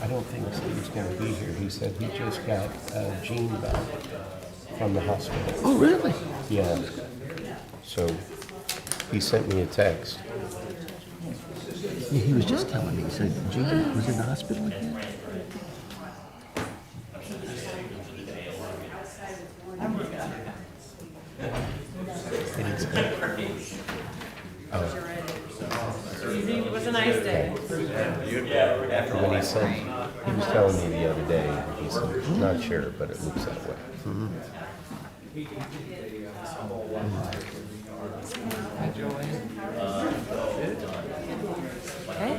I don't think Steve's going to be here. He said he just got Gene back from the hospital. Oh, really? Yeah. So he sent me a text. Yeah, he was just telling me. He said, Gene was in the hospital again? It was a nice day. When he was telling me the other day, he said, not sure, but it looks that way. Okay.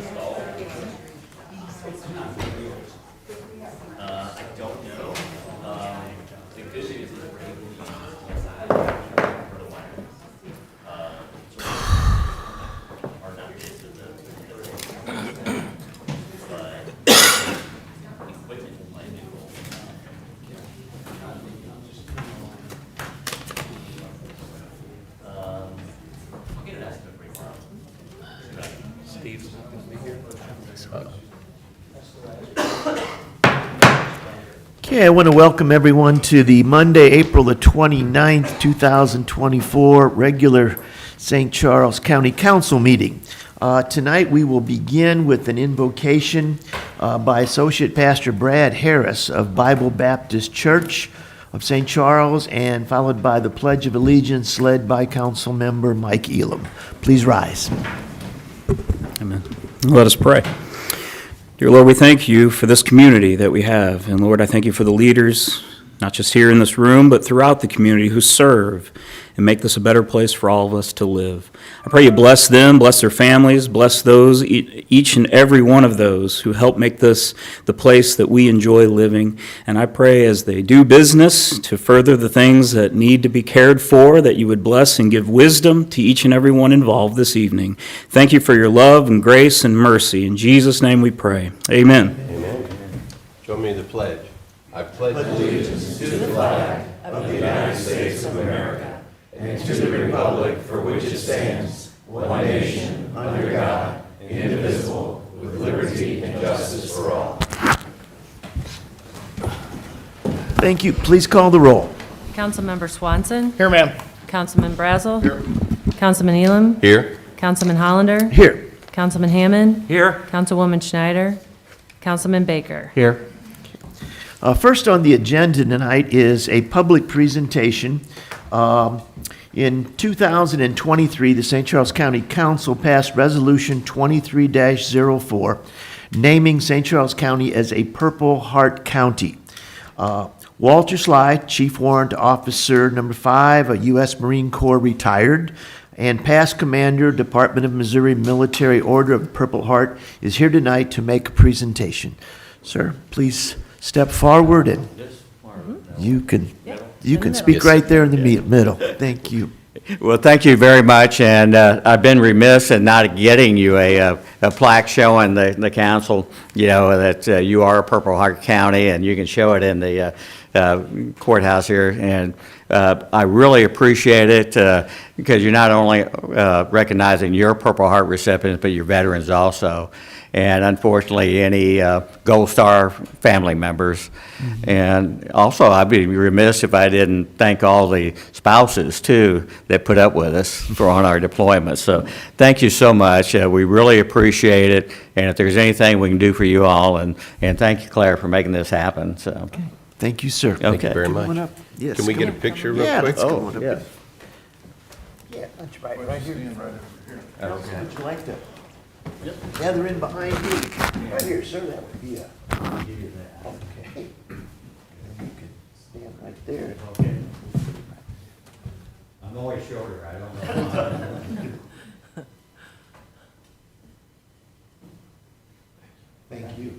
Okay, I want to welcome everyone to the Monday, April the 29th, 2024 regular St. Charles County Council meeting. Tonight we will begin with an invocation by Associate Pastor Brad Harris of Bible Baptist Church of St. Charles, and followed by the Pledge of Allegiance led by Council Member Mike Elam. Please rise. Amen. Let us pray. Dear Lord, we thank you for this community that we have. And Lord, I thank you for the leaders, not just here in this room, but throughout the community who serve and make this a better place for all of us to live. I pray you bless them, bless their families, bless those, each and every one of those who help make this the place that we enjoy living. And I pray as they do business to further the things that need to be cared for, that you would bless and give wisdom to each and every one involved this evening. Thank you for your love and grace and mercy. In Jesus' name we pray. Amen. Amen. Show me the pledge. I pledge allegiance to the flag of the United States of America and to the republic for which it stands, one nation, under God, indivisible, with liberty and justice for all. Thank you. Please call the roll. Councilmember Swanson. Here, ma'am. Councilman Brazel. Here. Councilman Elam. Here. Councilman Hollander. Here. Councilman Hammond. Here. Councilwoman Schneider. Councilman Baker. Here. First on the agenda tonight is a public presentation. In 2023, the St. Charles County Council passed Resolution 23-04, naming St. Charles County as a Purple Heart County. Walter Sly, Chief Warrant Officer number 5, a U.S. Marine Corps retired, and past Commander, Department of Missouri Military Order of the Purple Heart, is here tonight to make a presentation. Sir, please step forward, and you can speak right there in the middle. Thank you. Well, thank you very much, and I've been remiss in not getting you a plaque showing the council, that you are a Purple Heart County, and you can show it in the courthouse here, and I really appreciate it because you're not only recognizing your Purple Heart recipients, but your veterans also. And unfortunately, any Gold Star family members. Mm-hmm. And also, I'd be remiss if I didn't thank all the spouses, too, that put up with us for on our deployments. So thank you so much. We really appreciate it. And if there's anything we can do for you all, and thank you, Claire, for making this happen. So. Okay. Thank you, sir. Thank you very Come on much. up. Yes, Can we come get a on. picture real Yeah, quick? let's go on up. yeah. Yeah, that's right here. Would you like to gather in behind me? Right here, sir, that would be okay. You can stand right there. I'm always shorter, I don't know. Thank you.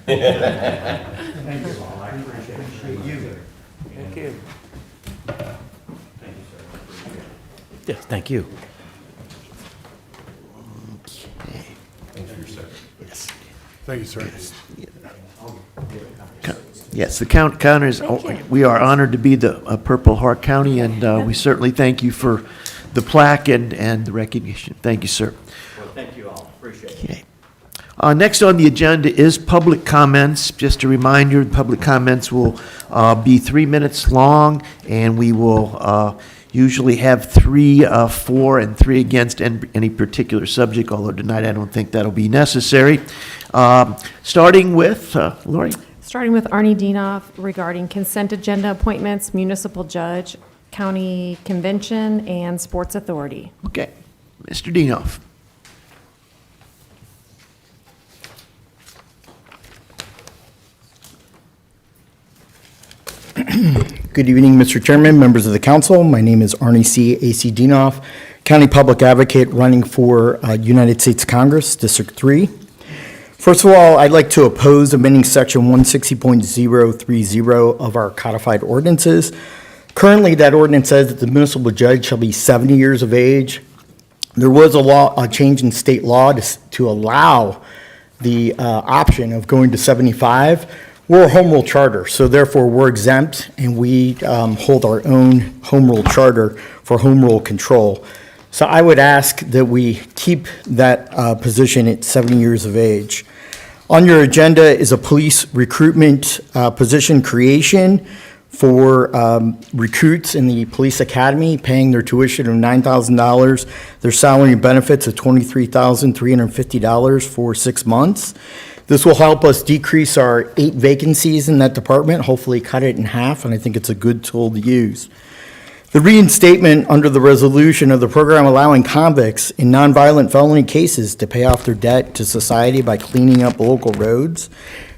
Thank you all, I appreciate you. Thank you. Yes, thank you. Okay. Thanks for your service. Yes. Thank you, sir. Yes, the counters, we are honored to be the Purple Heart County, and we certainly thank you for the plaque and the recognition. Thank you, sir. Well, thank you all, appreciate it. Okay. Next on the agenda is public comments. Just a reminder, public comments will be 3 minutes long, and we will usually have 3 for and 3 against any particular subject, although tonight I don't think that'll be necessary. Starting with Lori. Starting with Arnie Dienoff regarding consent agenda appointments, municipal judge, county convention, and sports authority. Okay, Mr. Dienoff. Good evening, Mr. Chairman, members of the council. My name is Arnie C. A.C. Dienoff, County Public Advocate running for United States Congress, District 3. First of all, I'd like to oppose amending Section 160.030 of our codified ordinances. Currently, that ordinance says that the municipal judge shall be 70 years of age. There was a change in state law to allow the option of going to 75. We're a home rule charter, so therefore we're exempt, and we hold our own home rule charter for home rule control. So I would ask that we keep that position at 70 years of age. On your agenda is a police recruitment position creation for recruits in the police academy, paying their tuition of $9,000, their salary and benefits of $23,350 for 6 months. This will help us decrease our 8 vacancies in that department, hopefully cut it in half, and I think it's a good tool to use. The reinstatement under the resolution of the program allowing convicts in nonviolent felony cases to pay off their debt to society by cleaning up local roads.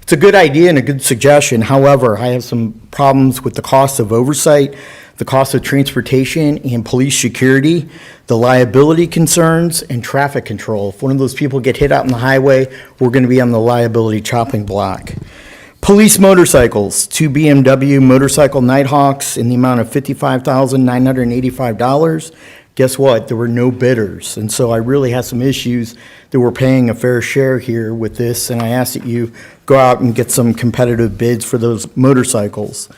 It's a good idea and a good suggestion. However, I have some problems with the cost of oversight, the cost of transportation and police security, the liability concerns, and traffic control. If one of those people get hit out on the highway, we're going to be on the liability chopping block. Police motorcycles, 2 BMW motorcycle Nighthawks in the amount of $55,985. Guess what? There were no bidders. And so I really have some issues that we're paying a fair share here with this, and I ask that you go out and get some competitive bids for those motorcycles.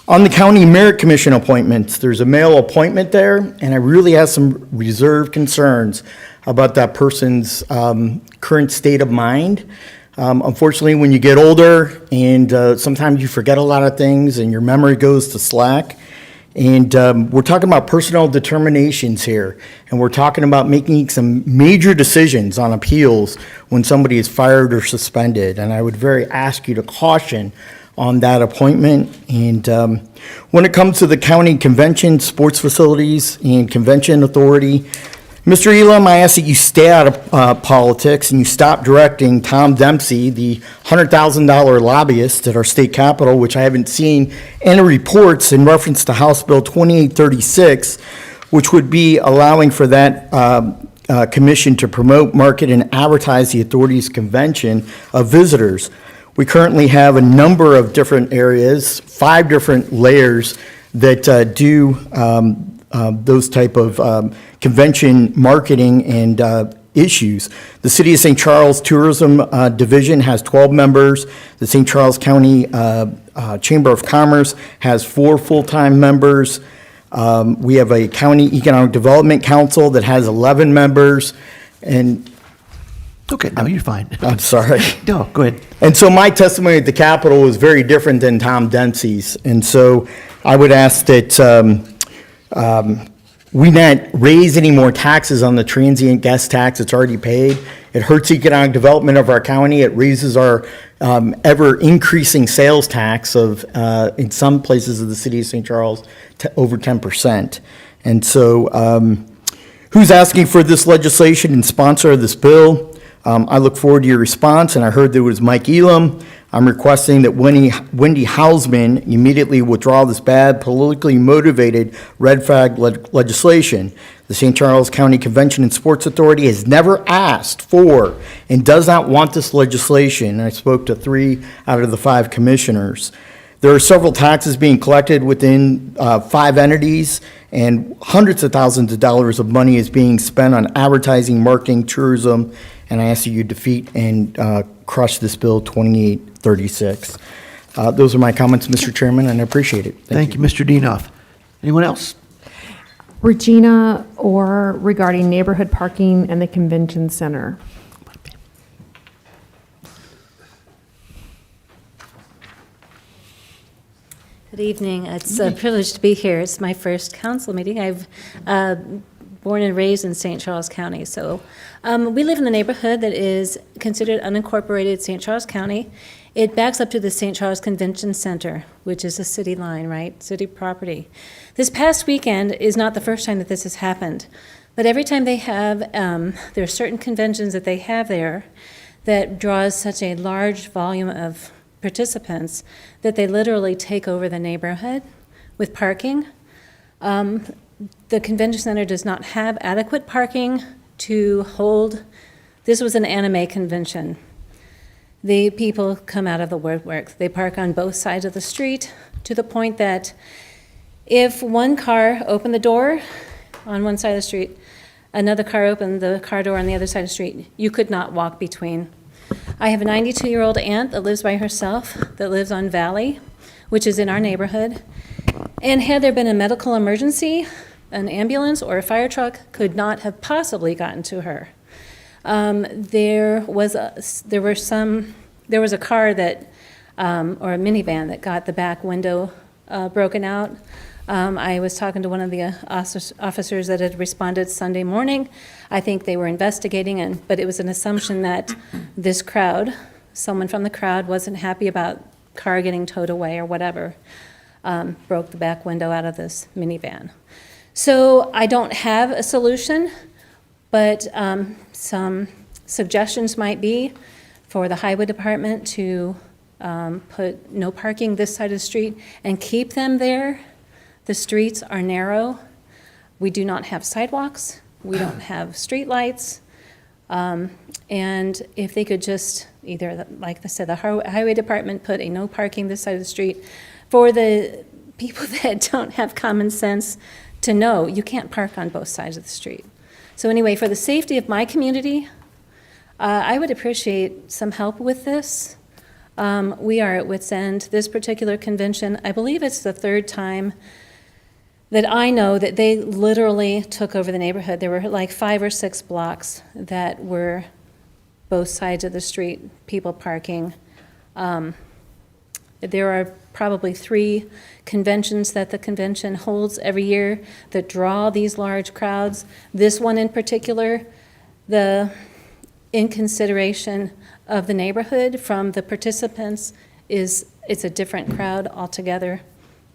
On the County Merit Commission appointments, there's a male appointment there, and I really have some reserved concerns about that person's current state of mind. Unfortunately, when you get older, and sometimes you forget a lot of things, and your memory goes to slack. And we're talking about personal determinations here, and we're talking about making some major decisions on appeals when somebody is fired or suspended. And I would very ask you to caution on that appointment. And when it comes to the county convention, sports facilities, and convention authority, Mr. Elam, I ask that you stay out of politics and you stop directing Tom Dempsey, the $100,000 lobbyist at our state capitol, which I haven't seen any reports in reference to House Bill 2836, which would be allowing for that commission to promote, market, and advertise the authority's convention of visitors. We currently have a number of different areas, 5 different layers that do those type of convention marketing and issues. The City of St. Charles Tourism Division has 12 members. The St. Charles County Chamber of Commerce has 4 full-time members. We have a County Economic Development Council that has 11 members. And Okay, no, you're fine. I'm sorry. No, go ahead. And so my testimony at the Capitol was very different than Tom Dempsey's. And so I would ask that we not raise any more taxes on the transient guest tax that's already paid. It hurts economic development of our county. It raises our ever-increasing sales tax of, in some places of the city of St. Charles, to over 10%. And so who's asking for this legislation and sponsor of this bill? I look forward to your response, and I heard there was Mike Elam. I'm requesting that Wendy Hausman immediately withdraw this bad, politically motivated red flag legislation. The St. Charles County Convention and Sports Authority has never asked for and does not want this legislation. I spoke to 3 out of the 5 commissioners. There are several taxes being collected within 5 entities, and hundreds of thousands of dollars of money is being spent on advertising, marketing, tourism, and I ask that you defeat and crush this bill 2836. Those are my comments, Mr. Chairman, and I appreciate it. Thank you, Mr. Dienoff. Anyone else? Regina Orr regarding neighborhood parking and the convention center. Good evening. It's a privilege to be here. It's my first council meeting. I've born and raised in St. Charles County. So we live in the neighborhood that is considered unincorporated St. Charles County. It backs up to the St. Charles Convention Center, which is a city line, right? City property. This past weekend is not the first time that this has happened. But every time they have, there are certain conventions that they have there that draws such a large volume of participants that they literally take over the neighborhood with parking. The convention center does not have adequate parking to hold. This was an anime convention. The people come out of the woodwork. They park on both sides of the street to the point that if one car opened the door on one side of the street, another car opened the car door on the other side of the street, you could not walk between. I have a 92-year-old aunt that lives by herself, that lives on Valley, which is in our neighborhood. And had there been a medical emergency, an ambulance or a fire truck could not have possibly gotten to her. There was a car that, or a minivan that got the back window broken out. I was talking to one of the officers that had responded Sunday morning. I think they were investigating, but it was an assumption that this crowd, someone from the crowd wasn't happy about car getting towed away or whatever, broke the back window out of this minivan. So I don't have a solution, but some suggestions might be for the highway department to put no parking this side of the street and keep them there. The streets are narrow. We do not have sidewalks. We don't have street lights. And if they could just either, like I said, the highway department put a no parking this side of the street for the people that don't have common sense to know you can't park on both sides of the street. So anyway, for the safety of my community, I would appreciate some help with this. We are at wit's end. This particular convention, I believe it's the third time that I know that they literally took over the neighborhood. There were like 5 or 6 blocks that were both sides of the street, people parking. There are probably 3 conventions that the convention holds every year that draw these large crowds. This one in particular, in consideration of the neighborhood from the participants, it's a different crowd altogether.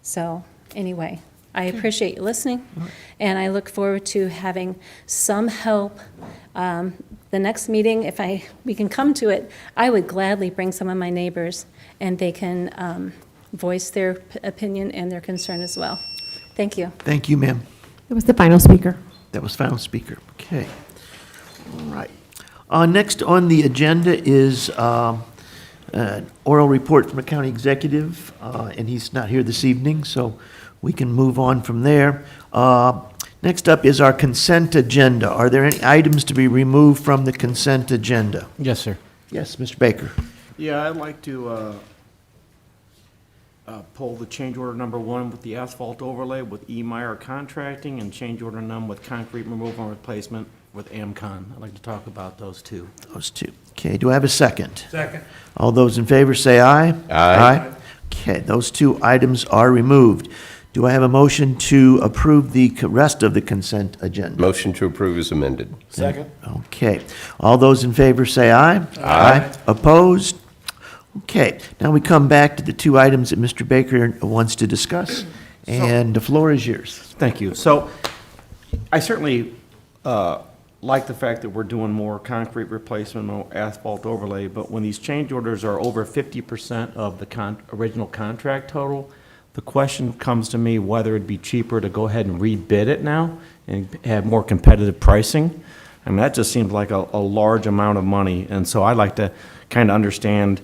So anyway, I appreciate you listening, and I look forward to having some help. The next meeting, if we can come to it, I would gladly bring some of my neighbors, and they can voice their opinion and their concern as well. Thank you. Thank you, ma'am. It was the final speaker. That was final speaker. Okay. All right. Next on the agenda is an oral report from the county executive, and he's not here this evening, so we can move on from there. Next up is our consent agenda. Are there any items to be removed from the consent agenda? Yes, sir. Yes, Mr. Baker. Yeah, I'd like to pull the change order number 1 with the asphalt overlay with E. Meyer Contracting and change order none with concrete removal and replacement with Amcon. I'd like to talk about those 2. Those 2. Okay, do I have a second? Second. All those in favor say aye. Aye. Okay, those 2 items are removed. Do I have a motion to approve the rest of the consent agenda? Motion to approve is amended. Second. Okay. All those in favor say aye. Aye. Opposed? Okay. Now we come back to the 2 items that Mr. Baker wants to discuss, and the floor is yours. Thank you. So I certainly like the fact that we're doing more concrete replacement, more asphalt overlay, but when these change orders are over 50% of the original contract total, the question comes to me whether it'd be cheaper to go ahead and rebid it now and have more competitive pricing. I mean, that just seems like a large amount of money, and so I'd like to kind of understand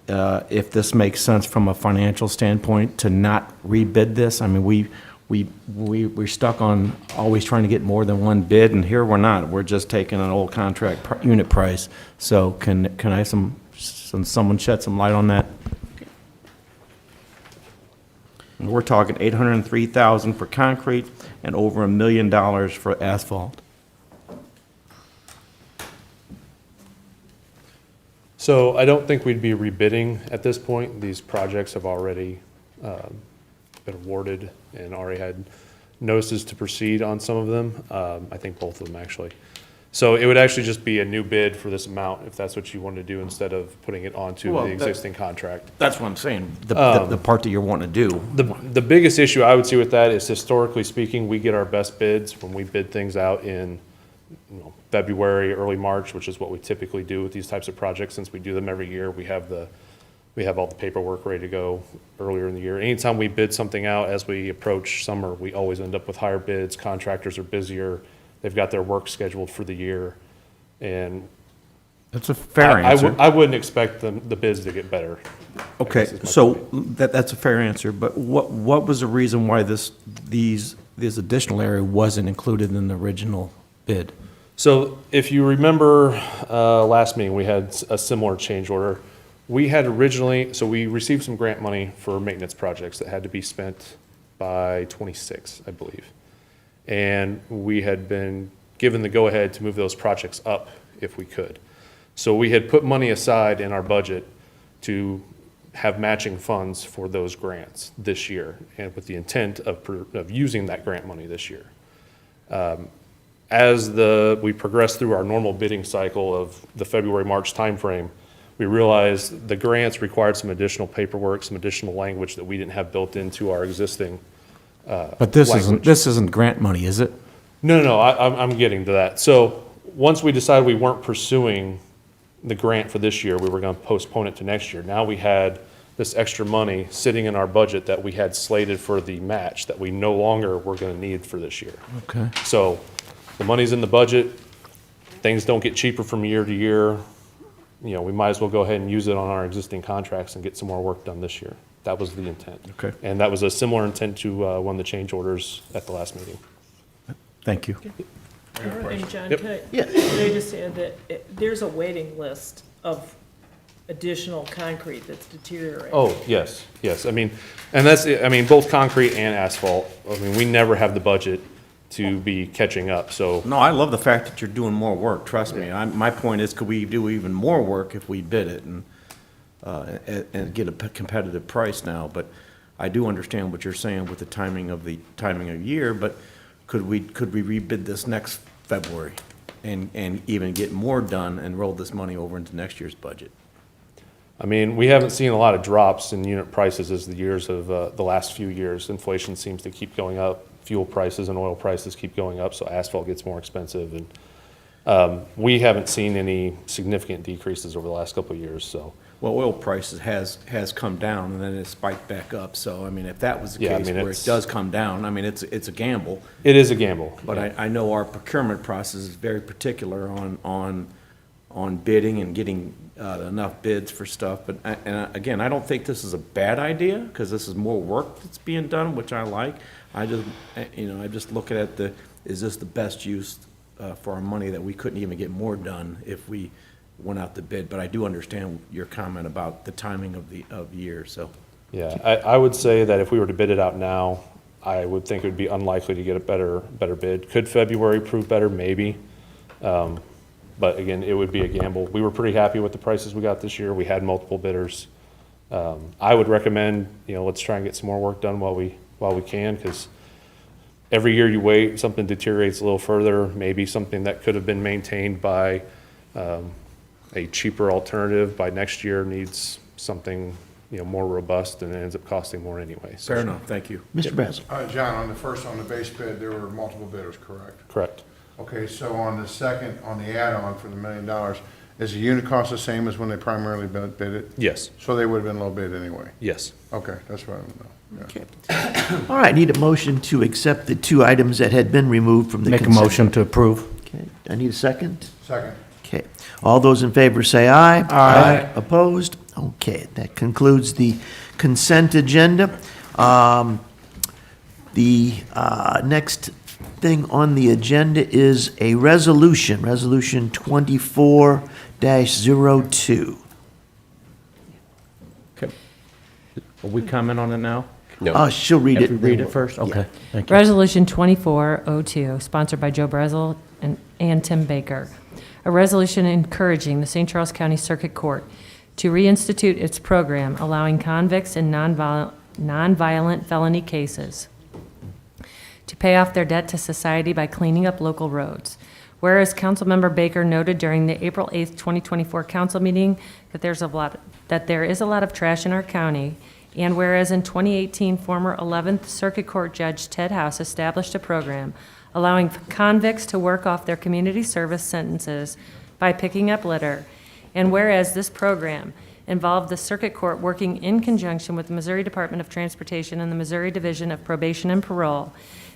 if this makes sense from a financial standpoint to not rebid this. I mean, we're stuck on always trying to get more than one bid, and here we're not. We're just taking an old contract unit price. So can I have someone shed some light on that? We're talking $803,000 for concrete and over $1 million for asphalt. So I don't think we'd be rebidding at this point. These projects have already been awarded and already had notices to proceed on some of them. I think both of them, actually. So it would actually just be a new bid for this amount, if that's what you want to do, instead of putting it onto Well, the that- existing contract. That's what I'm saying, the part that you're wanting to do. The biggest issue I would see with that is, historically speaking, we get our best bids when we bid things out in, February, early March, which is what we typically do with these types of projects. Since we do them every year, we have all the paperwork ready to go earlier in the year. Anytime we bid something out as we approach summer, we always end up with higher bids. Contractors are busier. They've got their work scheduled for the year. And That's a fair answer. I wouldn't expect the bids to get better. I Okay, guess is my so point. that's a fair answer, but what was the reason why this additional area wasn't included in the original bid? So if you remember, last meeting, we had a similar change order. We had originally, so we received some grant money for maintenance projects that had to be spent by '26, I believe. And we had been given the go-ahead to move those projects up if we could. So we had put money aside in our budget to have matching funds for those grants this year, and with the intent of using that grant money this year. As we progressed through our normal bidding cycle of the February, March timeframe, we realized the grants required some additional paperwork, some additional language that we didn't have built into our existing But this language. isn't grant money, is it? No, I'm getting to that. So once we decided we weren't pursuing the grant for this year, we were going to postpone it to next year. Now we had this extra money sitting in our budget that we had slated for the match that we no longer were going to need for this year. Okay. So the money's in the budget. Things don't get cheaper from year to year. We might as well go ahead and use it on our existing contracts and get some more work done this year. That was the intent. Okay. And that was a similar intent to one of the change orders at the last meeting. Thank you. And John, Yep. can I Yes. just add that there's a waiting list of additional concrete that's deteriorating? Oh, yes. And both concrete and asphalt. We never have the budget to be catching up, so. No, I love the fact that you're doing more work, trust me. My point is, could we do even more work if we bid it and get a competitive price now? But I do understand what you're saying with the timing of year, but could we rebid this next February and even get more done and roll this money over into next year's budget? We haven't seen a lot of drops in unit prices as the years of the last few years. Inflation seems to keep going up. Fuel prices and oil prices keep going up, so asphalt gets more expensive. And we haven't seen any significant decreases over the last couple of years, so. Well, oil prices has come down and then it spiked back up. So, if that was the Yeah, case where it does come down, it's a gamble. It is a gamble. But I know our procurement process is very particular on bidding and getting enough bids for stuff. But, again, I don't think this is a bad idea, because this is more work that's being done, which I like. I just look at is this the best use for our money, that we couldn't even get more done if we went out to bid? But I do understand your comment about the timing of year, so. Yeah, I would say that if we were to bid it out now, I would think it would be unlikely to get a better bid. Could February prove better? Maybe. But again, it would be a gamble. We were pretty happy with the prices we got this year. We had multiple bidders. I would recommend, let's try and get some more work done while we can, because every year you wait, something deteriorates a little further. Maybe something that could have been maintained by a cheaper alternative by next year needs something, more robust, and it ends up costing more anyway. So- Fair enough, thank you. Mr. Brazel. John, on the base bid, there were multiple bidders, correct? Correct. Okay, so on the second, on the add-on for the $1 million, is the unit cost the same as when they primarily bid it? Yes. So they would have been low bid anyway? Yes. Okay, that's what I want to know. Yeah. All right, need a motion to accept the two items that had been removed from the Make a consent. motion to approve. Okay, I need a second. Second. Okay, all those in favor say aye. Aye. Opposed? Okay, that concludes the consent agenda. The next thing on the agenda is a resolution, Resolution 24-02. Okay. Will we comment on it now? She'll read it. Have we read it first? Okay, thank you. Resolution 2402, sponsored by Joe Brazel and Tim Baker. A resolution encouraging the St. Charles County Circuit Court to reinstitute its program allowing convicts and nonviolent felony cases, to pay off their debt to society by cleaning up local roads. Whereas Councilmember Baker noted during the April 8th, 2024 council meeting that there is a lot of trash in our county, and whereas in 2018, former 11th Circuit Court Judge Ted House established a program allowing convicts to work off their community service sentences by picking up litter, and whereas this program involved the Circuit Court working in conjunction with the Missouri Department of Transportation and the Missouri Division of Probation and Parole,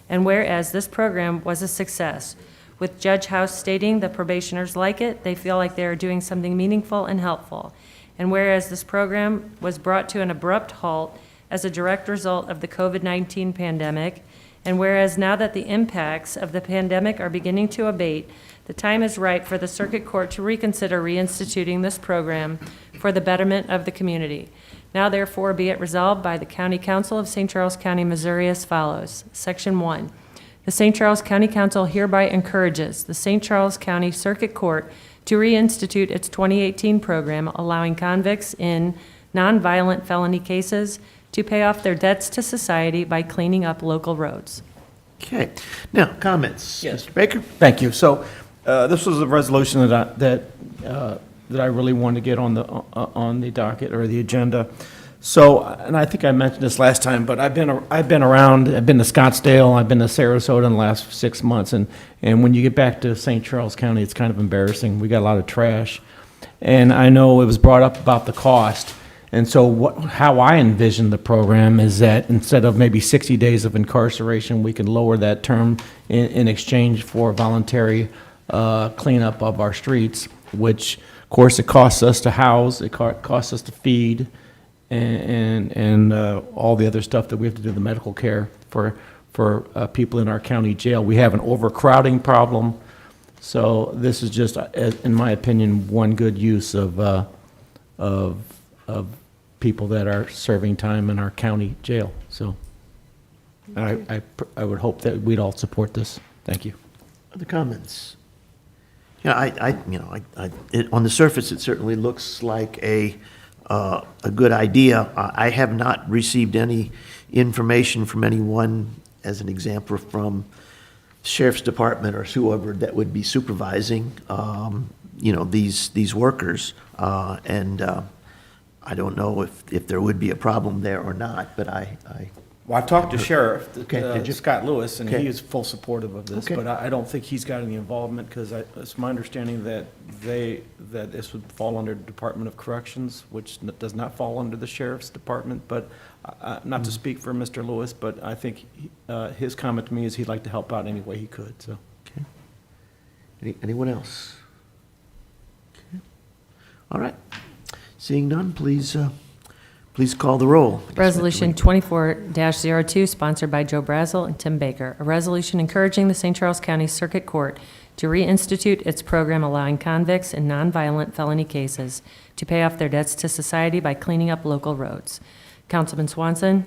and whereas this program was a success, with Judge House stating the probationers like it, they feel like they are doing something meaningful and helpful. And whereas this program was brought to an abrupt halt as a direct result of the COVID-19 pandemic, and whereas now that the impacts of the pandemic are beginning to abate, the time is right for the Circuit Court to reconsider reinstituting this program for the betterment of the community. Now therefore be it resolved by the County Council of St. Charles County, Missouri as follows. Section 1. The St. Charles County Council hereby encourages the St. Charles County Circuit Court to reinstitute its 2018 program allowing convicts in nonviolent felony cases to pay off their debts to society by cleaning up local roads. Okay. Now, comments? Yes. Mr. Baker? Thank you. So this was a resolution that I really wanted to get on the docket or the agenda. So, and I think I mentioned this last time, but I've been around. I've been to Scottsdale. I've been to Sarasota in the last 6 months, and when you get back to St. Charles County, it's kind of embarrassing. We got a lot of trash, and I know it was brought up about the cost. And so how I envision the program is that instead of maybe 60 days of incarceration, we can lower that term in exchange for voluntary cleanup of our streets, which, of course, it costs us to house, it costs us to feed, and all the other stuff that we have to do, the medical care for people in our county jail. We have an overcrowding problem. So this is just, in my opinion, one good use of people that are serving time in our county jail. So I would hope that we'd all support this. Thank you. Other comments? Yeah, on the surface, it certainly looks like a good idea. I have not received any information from anyone, as an example, from Sheriff's Department or whoever that would be supervising, these workers. I don't know if there would be a problem there or not, but Well, I talked to Sheriff did you? Scott Lewis, and Okay. he is full supportive of this, Okay. but I don't think he's got any involvement, because it's my understanding that this would fall under Department of Corrections, which does not fall under the Sheriff's Department, but not to speak for Mr. Lewis, but I think his comment to me is he'd like to help out any way he could, so. Okay. Anyone else? Okay. All right. Seeing none, please call the roll. Resolution 24-02, sponsored by Joe Brazel and Tim Baker. A resolution encouraging the St. Charles County Circuit Court to reinstitute its program allowing convicts in nonviolent felony cases to pay off their debts to society by cleaning up local roads. Councilman Swanson?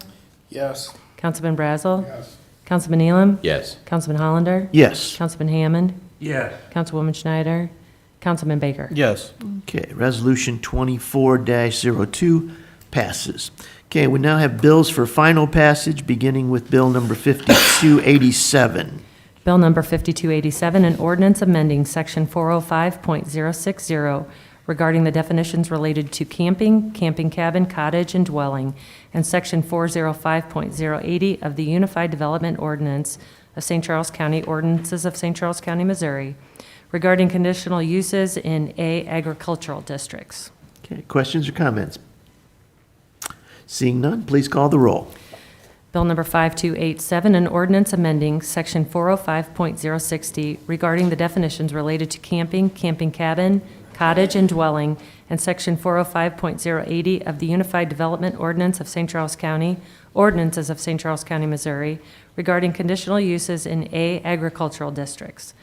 Yes. Councilman Brazel? Yes. Councilman Elam? Yes. Councilman Hollander? Yes. Councilman Hammond? Yes. Councilwoman Schneider? Councilman Baker? Yes. Okay, resolution 24-02 passes. Okay, we now have bills for final passage, beginning with bill number 5287. Bill number 5287, an ordinance amending section 405.060 regarding the definitions related to camping, camping cabin, cottage, and dwelling, and section 405.080 of the Unified Development Ordinance of St. Charles County, Ordinances of St. Charles County, Missouri, regarding conditional uses in A agricultural districts. Okay, questions or comments? Seeing none, please call the roll. Bill number 5287, an ordinance amending section 405.060 regarding the definitions related to camping, camping cabin, cottage, and dwelling, and section 405.080 of the Unified Development Ordinance of St. Charles County, Ordinances of St. Charles County, Missouri, regarding conditional uses in A agricultural districts.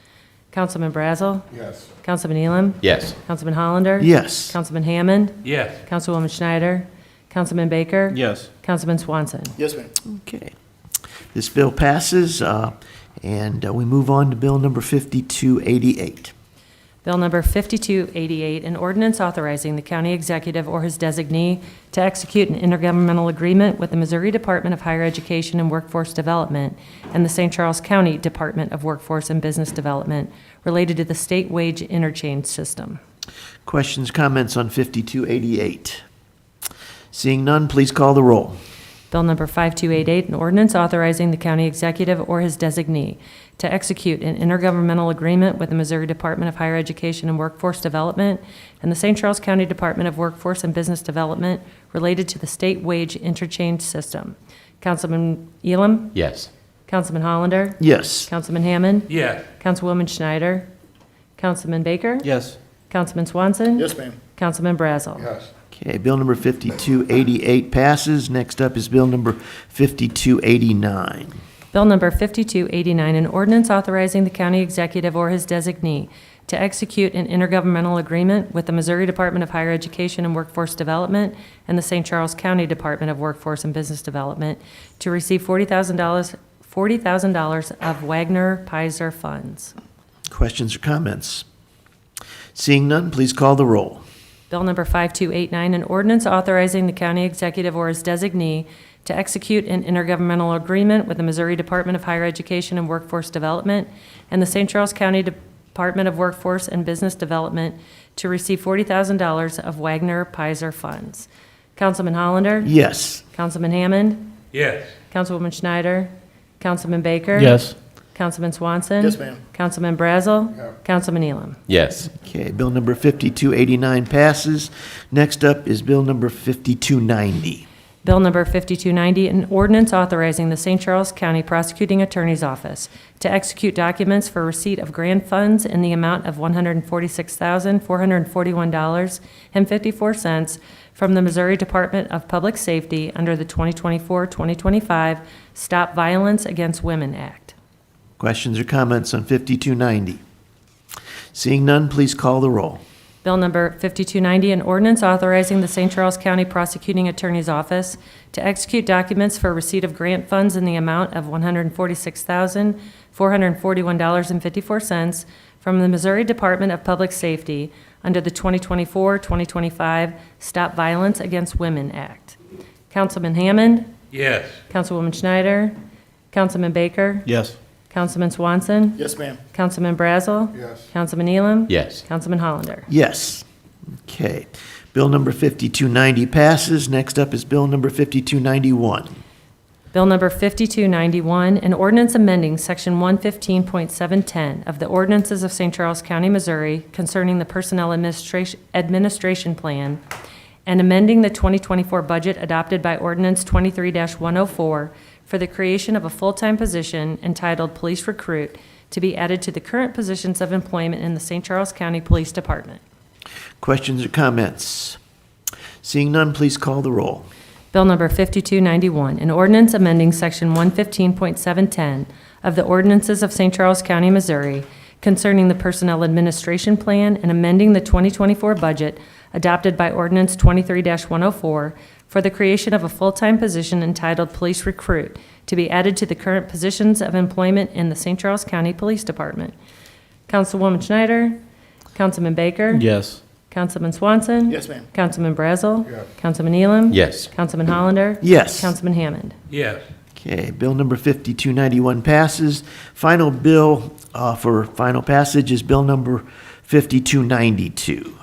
Councilman Brazel? Yes. Councilman Elam? Yes. Councilman Hollander? Yes. Councilman Hammond? Yes. Councilwoman Schneider? Councilman Baker? Yes. Councilman Swanson? Yes, ma'am. Okay. This bill passes, and we move on to bill number 5288. Bill number 5288, an ordinance authorizing the county executive or his designee to execute an intergovernmental agreement with the Missouri Department of Higher Education and Workforce Development and the St. Charles County Department of Workforce and Business Development related to the state wage interchange system. Questions, comments on 5288? Seeing none, please call the roll. Bill number 5288, an ordinance authorizing the county executive or his designee to execute an intergovernmental agreement with the Missouri Department of Higher Education and Workforce Development and the St. Charles County Department of Workforce and Business Development related to the state wage interchange system. Councilman Elam? Yes. Councilman Hollander? Yes. Councilman Hammond? Yes. Councilwoman Schneider? Councilman Baker? Yes. Councilman Swanson? Yes, ma'am. Councilman Brazel? Yes. Okay, bill number 5288 passes. Next up is bill number 5289. Bill number 5289, an ordinance authorizing the county executive or his designee to execute an intergovernmental agreement with the Missouri Department of Higher Education and Workforce Development and the St. Charles County Department of Workforce and Business Development to receive $40,000 of Wagner Pizer funds. Questions or comments? Seeing none, please call the roll. Bill number 5289, an ordinance authorizing the county executive or his designee to execute an intergovernmental agreement with the Missouri Department of Higher Education and Workforce Development and the St. Charles County Department of Workforce and Business Development to receive $40,000 of Wagner Pizer funds. Councilman Hollander? Yes. Councilman Hammond? Yes. Councilwoman Schneider? Councilman Baker? Yes. Councilman Swanson? Yes, ma'am. Councilman Brazel? Yeah. Councilman Elam? Yes. Okay, bill number 5289 passes. Next up is bill number 5290. Bill number 5290, an ordinance authorizing the St. Charles County Prosecuting Attorney's Office to execute documents for receipt of grant funds in the amount of $146,441.54 from the Missouri Department of Public Safety under the 2024-2025 Stop Violence Against Women Act. Questions or comments on 5290? Seeing none, please call the roll. Bill number 5290, an ordinance authorizing the St. Charles County Prosecuting Attorney's Office to execute documents for receipt of grant funds in the amount of $146,441.54 from the Missouri Department of Public Safety under the 2024-2025 Stop Violence Against Women Act. Councilman Hammond? Yes. Councilwoman Schneider? Councilman Baker? Yes. Councilman Swanson? Yes, ma'am. Councilman Brazel? Yes. Councilman Elam? Yes. Councilman Hollander? Yes. Okay. Bill number 5290 passes. Next up is bill number 5291. Bill number 5291, an ordinance amending Section 115.710 of the ordinances of St. Charles County, Missouri concerning the Personnel Administration Plan and amending the 2024 budget adopted by Ordinance 23-104 for the creation of a full-time position entitled Police Recruit to be added to the current positions of employment in the St. Charles County Police Department. Questions or comments? Seeing none, please call the roll. Bill number 5291, an ordinance amending Section 115.710 of the ordinances of St. Charles County, Missouri concerning the Personnel Administration Plan and amending the 2024 budget adopted by Ordinance 23-104 for the creation of a full-time position entitled Police Recruit to be added to the current positions of employment in the St. Charles County Police Department. Councilwoman Schneider? Councilman Baker? Yes. Councilman Swanson? Yes, ma'am. Councilman Brazel? Yes. Councilman Elam? Yes. Councilman Hollander? Yes. Councilman Hammond? Yes. Okay, bill number 5291 passes. Final bill for final passage is bill number 5292.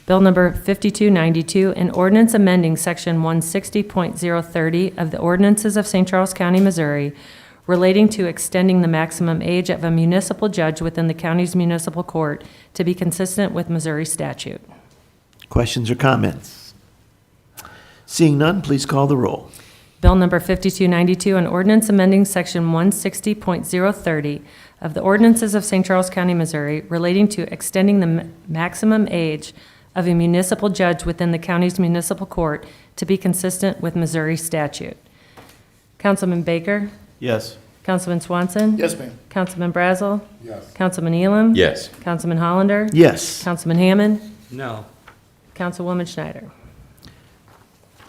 Bill number 5292, an ordinance amending Section 160.030 of the ordinances of St. Charles County, Missouri relating to extending the maximum age of a municipal judge within the county's municipal court to be consistent with Missouri statute. Questions or comments? Seeing none, please call the roll. Bill number 5292, an ordinance amending Section 160.030 of the ordinances of St. Charles County, Missouri relating to extending the maximum age of a municipal judge within the county's municipal court to be consistent with Missouri statute. Councilman Baker? Yes. Councilman Swanson? Yes, ma'am. Councilman Brazel? Yes. Councilman Elam? Yes. Councilman Hollander? Yes. Councilman Hammond? No. Councilwoman Schneider?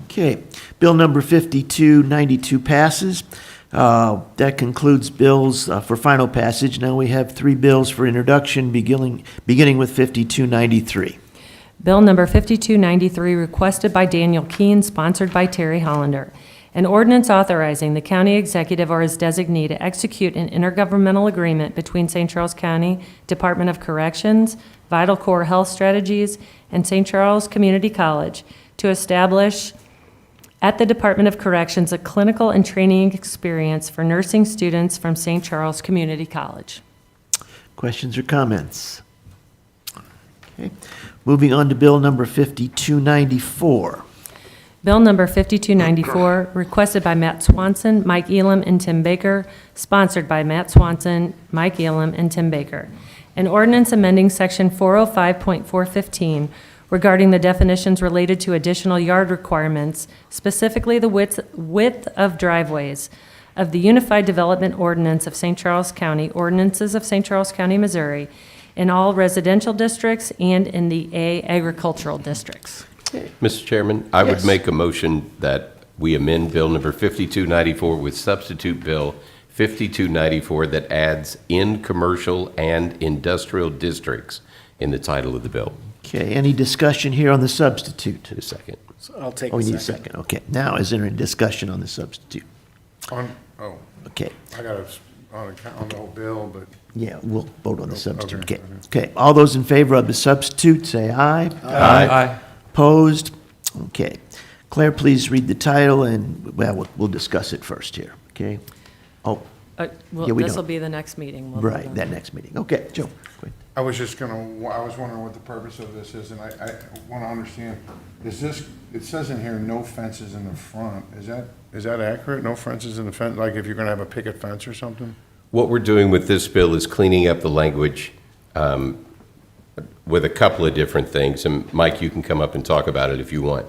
Okay, bill number 5292 passes. That concludes bills for final passage. Now we have 3 bills for introduction, beginning with 5293. Bill number 5293, requested by Daniel Keene, sponsored by Terry Hollander. An ordinance authorizing the county executive or his designee to execute an intergovernmental agreement between St. Charles County Department of Corrections, Vital Core Health Strategies, and St. Charles Community College to establish at the Department of Corrections a clinical and training experience for nursing students from St. Charles Community College. Questions or comments? Okay. Moving on to bill number 5294. Bill number 5294, requested by Matt Swanson, Mike Elam, and Tim Baker, sponsored by Matt Swanson, Mike Elam, and Tim Baker. An ordinance amending Section 405.415 regarding the definitions related to additional yard requirements, specifically the width of driveways of the Unified Development Ordinance of St. Charles County, Ordinances of St. Charles County, Missouri, in all residential districts and in the A agricultural districts. Mr. Chairman, I would Yes. make a motion that we amend Bill number 5294 with substitute Bill 5294 that adds "in commercial and industrial districts" in the title of the bill. Okay, any discussion here on the substitute? A second. I'll take Oh, we need a second. Okay, now is there any discussion on the substitute? Oh, Okay, I got it on the whole bill, but yeah, we'll vote on the substitute. okay, Okay, all those in favor of the substitute, say aye. Aye. Opposed? Okay. Claire, please read the title, and, well, we'll discuss it first here, okay? Oh, Well, Yeah, we this will don't. be the next meeting. We'll vote right, on that it. next meeting. Okay, Joe. go ahead. I was wondering what the purpose of this is, and I want to understand, it says in here, no fences in the front. Is that accurate? No fences in the fence, like if you're going to have a picket fence or something? What we're doing with this bill is cleaning up the language with a couple of different things, and Mike, you can come up and talk about it if you want.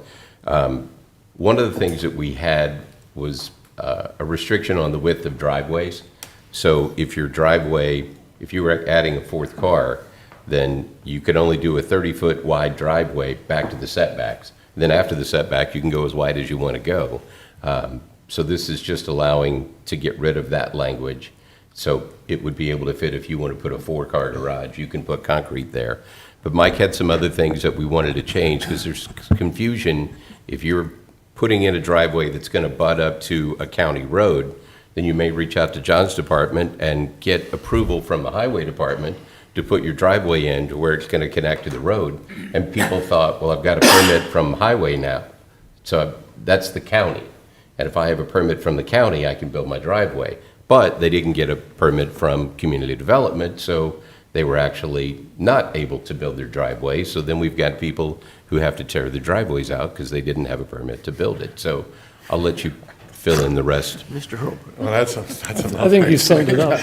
One of the things that we had was a restriction on the width of driveways. So if your driveway, if you were adding a fourth car, then you could only do a 30-foot wide driveway back to the setbacks. Then after the setback, you can go as wide as you want to go. So this is just allowing to get rid of that language. So it would be able to fit if you want to put a 4-car garage, you can put concrete there. But Mike had some other things that we wanted to change because there's confusion. If you're putting in a driveway that's going to butt up to a county road, then you may reach out to John's department and get approval from the highway department to put your driveway in to where it's going to connect to the road. And people thought, well, I've got a permit from highway now. So that's the county. And if I have a permit from the county, I can build my driveway. But they didn't get a permit from community development, so they were actually not able to build their driveway. So then we've got people who have to tear the driveways out because they didn't have a permit to build it. So I'll let you fill in the rest. Mr. Hurlbert. Well, that's enough. I think you summed it up.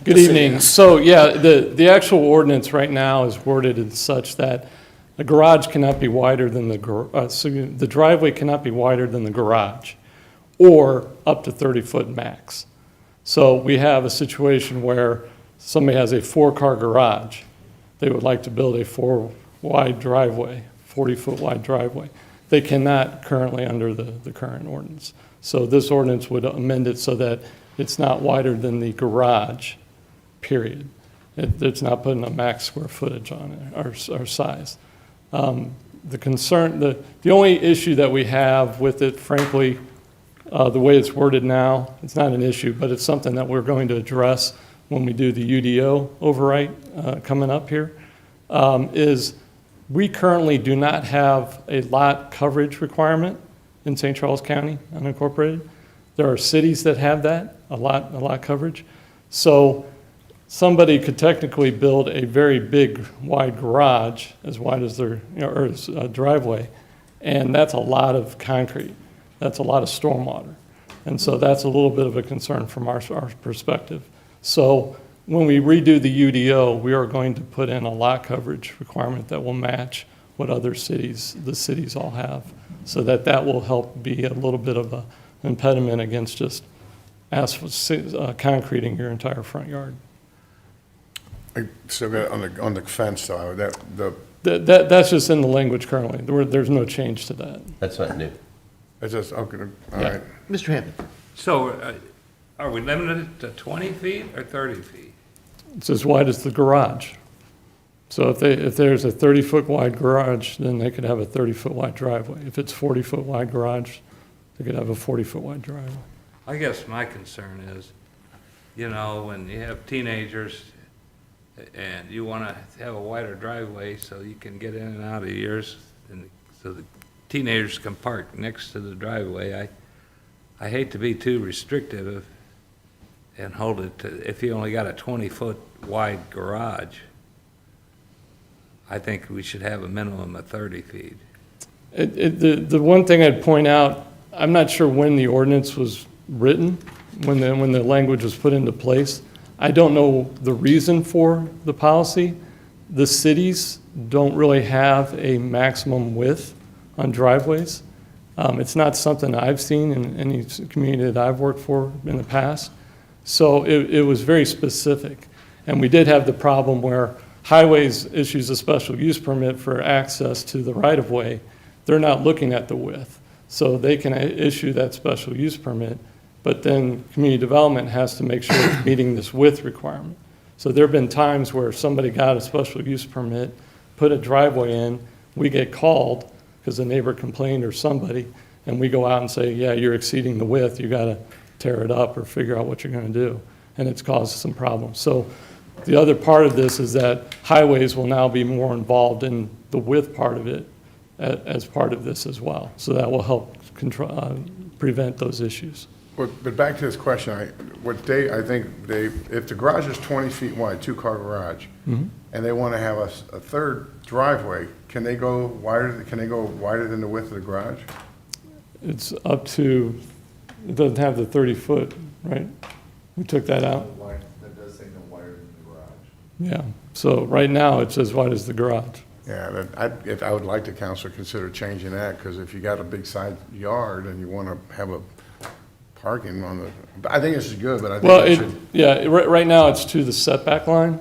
Good evening. So, yeah, the actual ordinance right now is worded as such that the garage cannot be wider than the driveway cannot be wider than the garage, or up to 30-foot max. So we have a situation where somebody has a 4-car garage. They would like to build a 4-wide driveway, 40-foot wide driveway. They cannot currently under the current ordinance. So this ordinance would amend it so that it's not wider than the garage, period. It's not putting a max square footage on it, or size. The only issue that we have with it, frankly, the way it's worded now, it's not an issue, but it's something that we're going to address when we do the UDO overwrite coming up here, is we currently do not have a lot coverage requirement in St. Charles County unincorporated. There are cities that have that, a lot coverage. So somebody could technically build a very big, wide garage, as wide as their, or a driveway, and that's a lot of concrete. That's a lot of stormwater. And so that's a little bit of a concern from our perspective. So when we redo the UDO, we are going to put in a lot coverage requirement that will match what other cities, the cities all have, so that will help be a little bit of an impediment against just concreting your entire front yard. I still got on the fence though, That's just in the language currently. There's no change to that. That's not new. it's just, okay, all right. Mr. Hammond. So are we limited to 20 feet or 30 feet? It's as wide as the garage. So if there's a 30-foot wide garage, then they could have a 30-foot wide driveway. If it's 40-foot wide garage, they could have a 40-foot wide driveway. I guess my concern is, you know, when you have teenagers and you want to have a wider driveway so you can get in and out of yours, and so the teenagers can park next to the driveway, I hate to be too restrictive and hold it to, if you only got a 20-foot wide garage, I think we should have a minimum of 30 feet. The one thing I'd point out, I'm not sure when the ordinance was written, when the language was put into place. I don't know the reason for the policy. The cities don't really have a maximum width on driveways. It's not something I've seen in any community that I've worked for in the past. So it was very specific. And we did have the problem where highways issues a special use permit for access to the right-of-way. They're not looking at the width. So they can issue that special use permit, but then community development has to make sure it's meeting this width requirement. So there have been times where somebody got a special use permit, put a driveway in, we get called because a neighbor complained or somebody, and we go out and say, yeah, you're exceeding the width, you gotta tear it up or figure out what you're gonna do. And it's caused some problems. So the other part of this is that highways will now be more involved in the width part of it as part of this as well. So that will help prevent those issues. But back to this question, I think if the garage is 20 feet wide, two-car garage, and they want to have a third driveway, can they go wider than the width of the garage? It's up to, it doesn't have the 30-foot, right? We took that out. That does say no wider than the garage. Yeah, so right now it's as wide as the garage. Yeah, I would like the council to consider changing that, because if you got a big side yard and you want to have a parking on the, I think this is good, but I think it should. Yeah, right now it's to the setback line,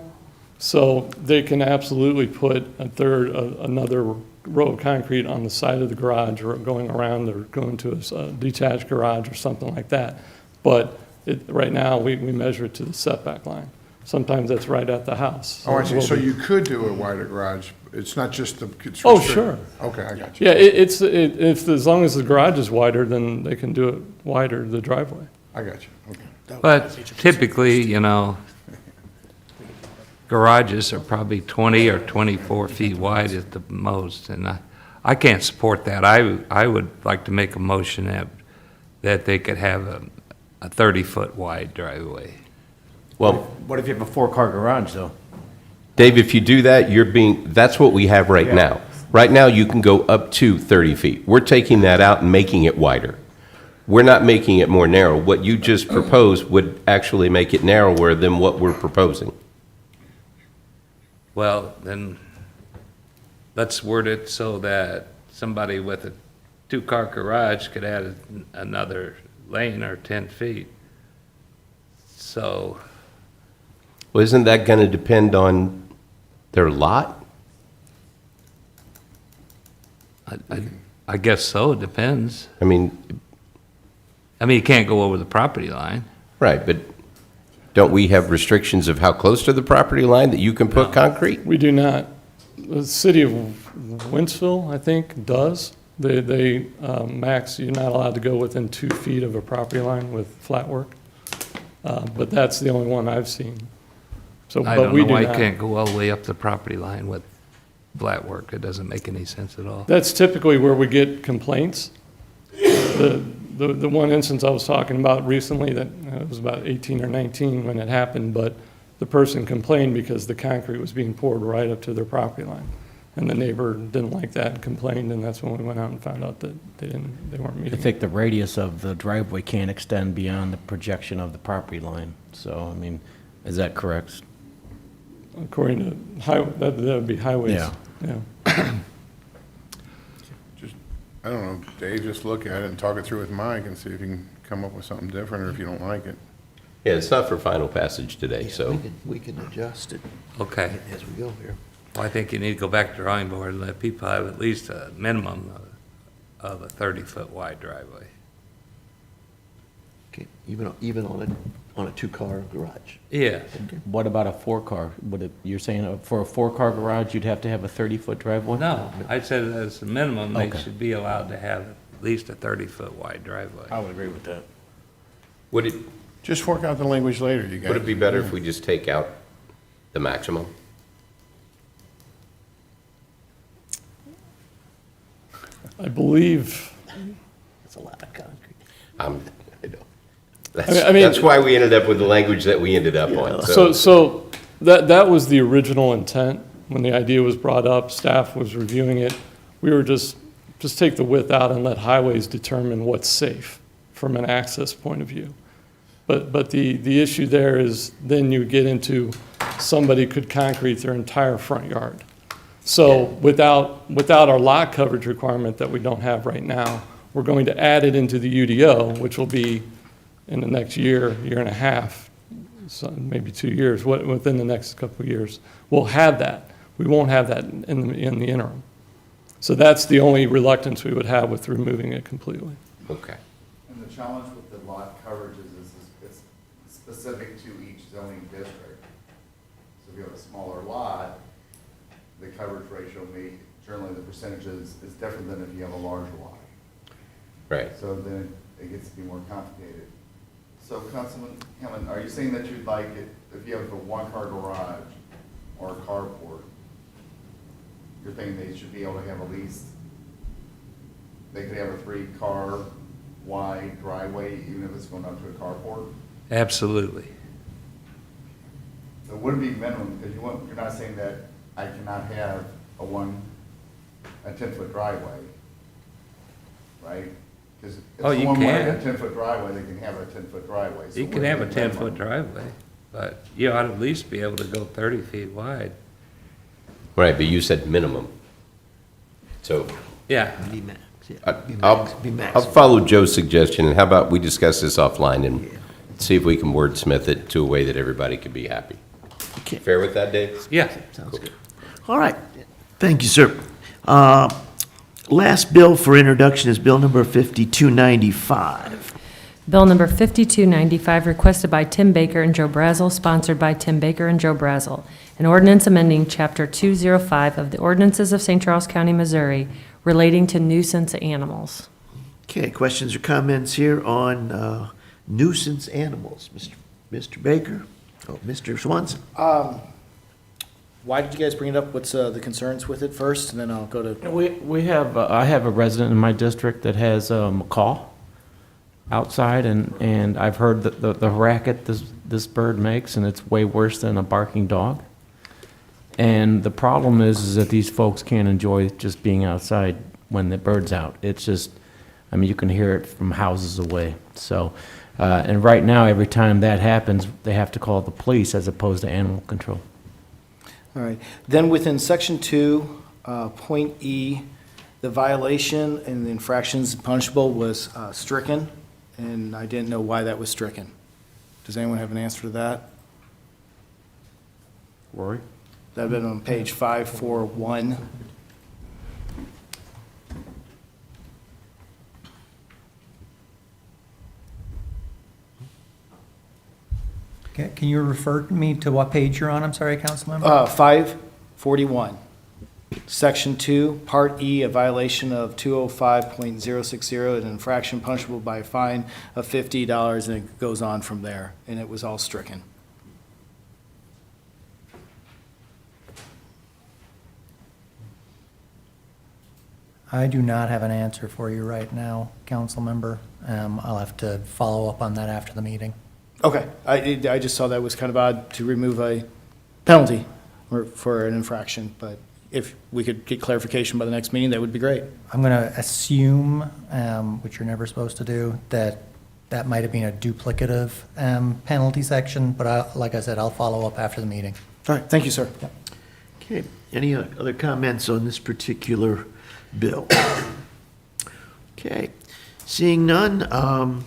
so they can absolutely put another row of concrete on the side of the garage or going around or going to a detached garage or something like that. But right now, we measure it to the setback line. Sometimes that's right at the house. Oh, I see, so you could do a wider garage, it's not just the. Oh, sure. Okay, I got you. Yeah, as long as the garage is wider, then they can do it wider, the driveway. I got you, okay. But typically, you know, garages are probably 20 or 24 feet wide at the most, and I can't support that. I would like to make a motion that they could have a 30-foot wide driveway. Well, what if you have a 4-car garage, though? Dave, if you do that, that's what we have right now. Right now, you can go up to 30 feet. We're taking that out and making it wider. We're not making it more narrow. What you just proposed would actually make it narrower than what we're proposing. Well, then, let's word it so that somebody with a 2-car garage could add another lane or 10 feet. So, Well, isn't that going to depend on their lot? I guess so, it depends. I mean, you can't go over the property line. right, but don't we have restrictions of how close to the property line that you can put concrete? We do not. The city of Wentzville, I think, does. They max, you're not allowed to go within 2 feet of a property line with flat work. But that's the only one I've seen. So, I but don't we know do why you not. can't go all the way up the property line with flat work. It doesn't make any sense at all. That's typically where we get complaints. The one instance I was talking about recently, that it was about 18 or 19 when it happened, but the person complained because the concrete was being poured right up to their property line. And the neighbor didn't like that and complained, and that's when we went out and found out that they weren't I meeting. think the radius of the driveway can't extend beyond the projection of the property line. So, I mean, is that correct? According to that would be highways. Yeah. Yeah. I don't know, Dave, just look at it and talk it through with Mike and see if you can come up with something different, or if you don't like it. Yeah, it's not for final passage today, so. We can adjust it Okay. as we go here. Well, I think you need to go back to the drawing board and let people have at least a minimum of a 30-foot wide driveway. Okay, even on a two-car garage? Yeah. What about a four-car? You're saying for a four-car garage, you'd have to have a 30-foot driveway? No, I said as a minimum, they Okay. should be allowed to have at least a 30-foot wide driveway. I would agree with that. Would it, Just work out the language later, you guys. would it be better if we just take out the maximum? I believe, That's a lot of concrete. I know. I mean- That's why we ended up with the language that we ended up on, so that was the original intent. When the idea was brought up, staff was reviewing it. We were just take the width out and let highways determine what's safe from an access point of view. But the issue there is then you get into somebody could concrete their entire front yard. So without our lot coverage requirement that we don't have right now, we're going to add it into the UDO, which will be in the next year and a half, so maybe 2 years, within the next couple of years. We'll have that. We won't have that in the interim. So that's the only reluctance we would have with removing it completely. okay. And the challenge with the lot coverages is it's specific to each zoning district. So if you have a smaller lot, the coverage ratio may, generally the percentages is different than if you have a larger lot. Right. So then it gets to be more complicated. So Councilman Hammond, are you saying that you'd like it, if you have a one-car garage or a carport, you're thinking they should be able to have at least, they could have a 3-car wide driveway, even if it's going up to a carport? Absolutely. So it wouldn't be minimum, because you're not saying that I cannot have a 10-foot driveway, right? Because if Oh, you someone wanted can. a 10-foot driveway, they can have a 10-foot driveway. So You it can have a wouldn't be minimum. 10-foot driveway, but you ought to at least be able to go 30 feet wide. Right, but you said minimum. So Yeah. Be max, yeah. Be max. I'll follow Joe's suggestion, and how about we discuss this offline and see if we can wordsmith it to a way that everybody can be happy. Okay. Fair with that, Dave? Yeah. Sounds good. All right. Thank you, sir. Last bill for introduction is Bill number 5295. Bill number 5295, requested by Tim Baker and Joe Brazel, sponsored by Tim Baker and Joe Brazel. An ordinance amending Chapter 205 of the Ordinances of St. Charles County, Missouri, relating to nuisance animals. Okay, questions or comments here on nuisance animals? Mr. Baker? Oh, Mr. Swanson? Why did you guys bring it up? What's the concerns with it first, and then I'll go to... We have, I have a resident in my district that has a macaw outside, and I've heard that the racket this bird makes, and it's way worse than a barking dog. And the problem is that these folks can't enjoy just being outside when the bird's out. It's just, I mean, you can hear it from houses away. So, and right now, every time that happens, they have to call the police as opposed to animal control. All right. Then within Section 2, point E, the violation and the infractions punishable was stricken, and I didn't know why that was stricken. Does anyone have an answer to that? Rory? That would have been on page 541. Can you refer me to what page you're on? I'm sorry, Councilmember? 541. Section 2, Part E, a violation of 205.060, an infraction punishable by a fine of $50, and it goes on from there, and it was all stricken. I do not have an answer for you right now, Councilmember. I'll have to follow up on that after the meeting. Okay, I just saw that was kind of odd to remove a penalty for an infraction, but if we could get clarification by the next meeting, that would be great. I'm going to assume, which you're never supposed to do, that that might have been a duplicative penalty section, but like I said, I'll follow up after the meeting. All right, thank you, sir. Okay, any other comments on this particular bill? Okay, seeing none,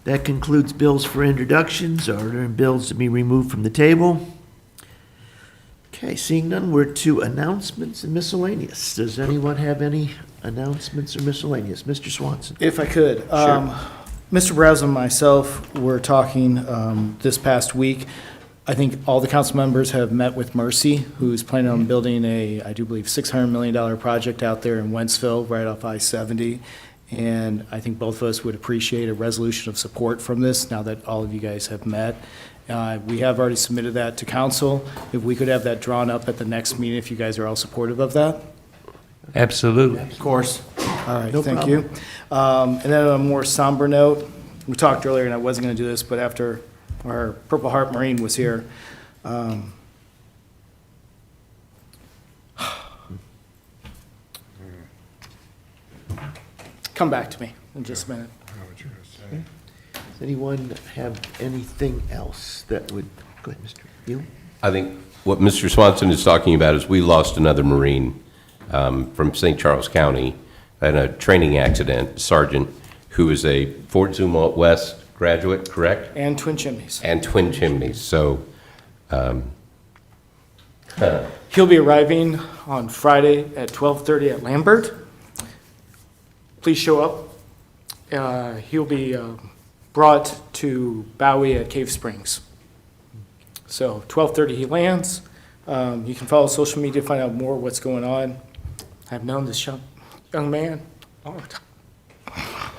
that concludes bills for introductions. Are there bills to be removed from the table? Okay, seeing none, we're to announcements and miscellaneous. Does anyone have any announcements or miscellaneous? Mr. Swanson? If I could. Sure. Mr. Brazel and myself were talking this past week. I think all the council members have met with Mercy, who's planning on building I do believe, $600 million project out there in Wentzville, right off I-70. And I think both of us would appreciate a resolution of support from this, now that all of you guys have met. We have already submitted that to council. If we could have that drawn up at the next meeting, if you guys are all supportive of that? Absolutely. Of course. All right, No thank you. And then on a more somber note, we talked earlier, and I wasn't going to do this, but after our Purple Heart Marine was here, come back to me in just a minute. Does anyone have anything else that would, go ahead, Mr. Beal? I think what Mr. Swanson is talking about is we lost another Marine from St. Charles County in a training accident, Sergeant, who is a Fort Zumwalt West graduate, correct? And Twin Chimneys. And Twin Chimneys, so, He'll be arriving on Friday at 12:30 at Lambert. Please show up. He'll be brought to Bowie at Cave Springs. So 12:30 he lands. You can follow social media to find out more what's going on. I've known this young man a long time.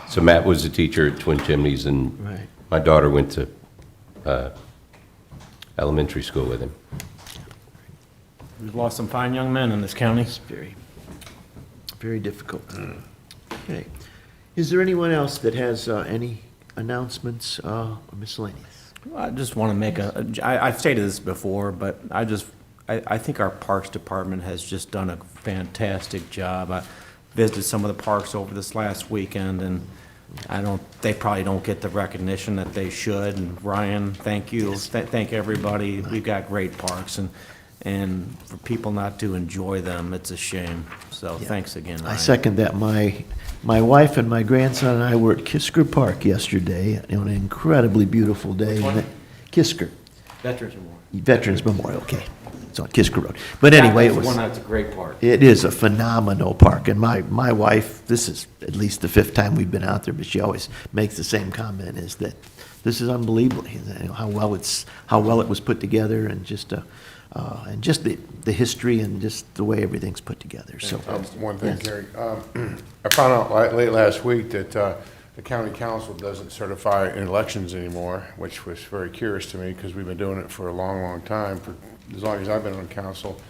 so Matt was a teacher at Twin Chimneys, and Right. my daughter went to elementary school with him. We've lost some fine young men in this county. It's very, very difficult. Okay. Is there anyone else that has any announcements or miscellaneous? I just want to make I've stated this before, but I think our Parks Department has just done a fantastic job. I visited some of the parks over this last weekend, and they probably don't get the recognition that they should. And Ryan, thank you. Thank everybody. We've got great parks, and for people not to enjoy them, it's a shame. So thanks again, Ryan. I second that. My wife and my grandson and I were at Kisker Park yesterday on an incredibly beautiful day. Which one? Kisker. Veterans Memorial. Veterans Memorial, okay. It's on Kisker Road. But anyway, it was. That's a great park. It is a phenomenal park, and my wife, this is at least the 5th time we've been out there, but she always makes the same comment, is that this is unbelievable, how well it was put together, and just the history and just the way everything's put together, so. One thing, yes. Gary, I found out late last week that the county council doesn't certify elections anymore, which was very curious to me, because we've been doing it for a long, long time, for as long as I've been on council.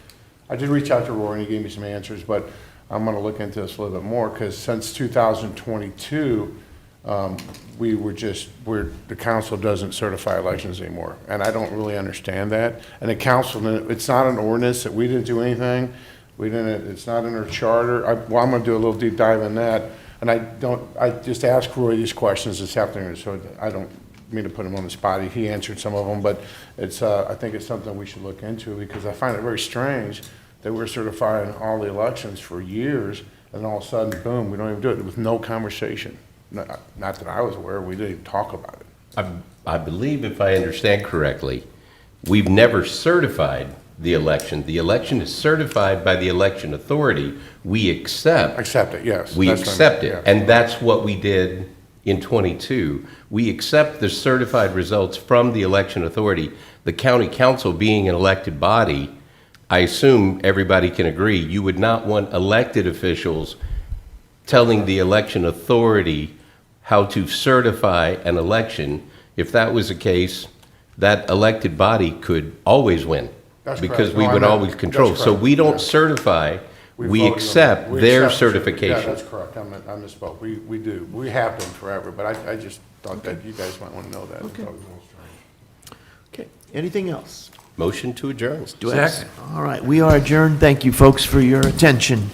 I did reach out to Roy, and he gave me some answers, but I'm going to look into this a little bit more, because since 2022, the council doesn't certify elections anymore, and I don't really understand that. And the council, it's not an ordinance that we didn't do anything. It's not in our charter. I'm going to do a little deep dive in that. And I just asked Roy these questions this afternoon, so I don't mean to put him on the spot. He answered some of them, but I think it's something we should look into, because I find it very strange that we're certifying all the elections for years, and all of a sudden, boom, we don't even do it with no conversation. Not that I was aware, we didn't even talk about it. I believe, if I understand correctly, we've never certified the election. The election is certified by the election authority. We accept. Accept it, yes. We That's what I accept meant, it, yeah. and that's what we did in '22. We accept the certified results from the election authority. The county council being an elected body, I assume everybody can agree, you would not want elected officials telling the election authority how to certify an election. If that was the case, that elected body could always win. That's because correct. we No, would I meant- always control. that's So correct, we don't yeah. certify, we voted on it. accept We their accept it. certification. Yeah, that's correct. I misspoke. We do. We have been forever, but I just thought that you guys might want to know that. Okay. Okay, anything else? Motion to adjourn. Do I- All right, we are adjourned. Thank you, folks, for your attention.